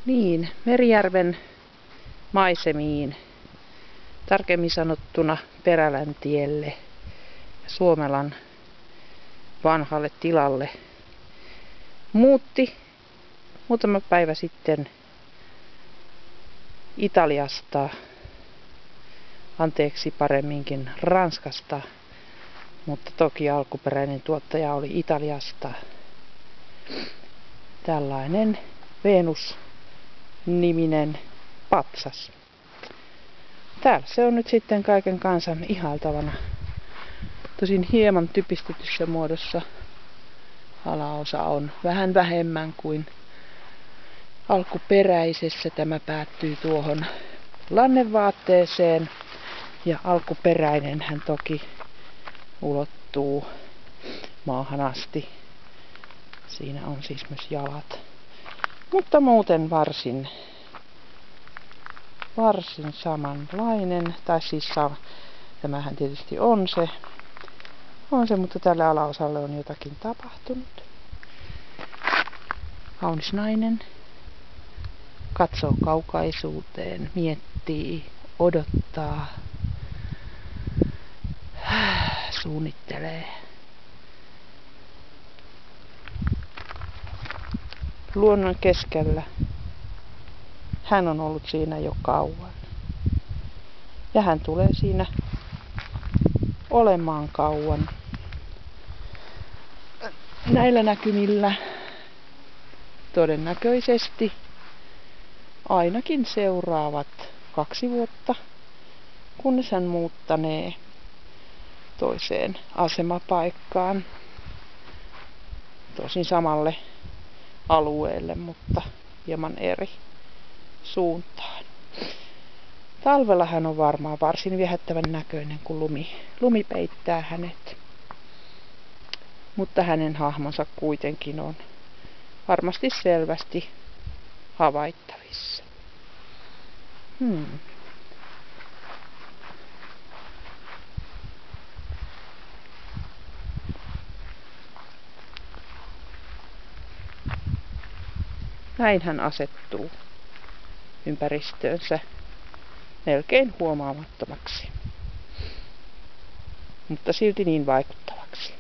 Niin, Merijärven maisemiin, tarkemmin sanottuna Peräläntielle ja Suomelan vanhalle tilalle muutti muutama päivä sitten Italiasta, anteeksi paremminkin Ranskasta, mutta toki alkuperäinen tuottaja oli Italiasta. Tällainen Venus-niminen patsas. Täällä se on nyt sitten kaiken kansan ihailtavana. Tosin hieman typistetyssä muodossa. Alaosa on vähän vähemmän kuin alkuperäisessä. Tämä päättyy tuohon lannevaatteeseen. Ja alkuperäinen hän toki ulottuu maahan asti. Siinä on siis myös jalat. Mutta muuten varsin samanlainen. Tai siis tämähän tietysti on se, mutta tällä alaosalle on jotakin tapahtunut. Kaunis nainen katsoo kaukaisuuteen, miettii, odottaa, suunnittelee. Luonnon keskellä. Hän on ollut siinä jo kauan. Ja hän tulee siinä olemaan kauan. Näillä näkymillä todennäköisesti ainakin seuraavat 2 vuotta, kunnes hän muuttanee toiseen asemapaikkaan. Tosin samalle alueelle, mutta hieman eri suuntaan. Talvella hän on varmaan varsin viehättävän näköinen, kun lumi peittää hänet. Mutta hänen hahmonsa kuitenkin on varmasti selvästi havaittavissa. Näin hän asettuu ympäristöönsä melkein huomaamattomaksi, mutta silti niin vaikuttavaksi.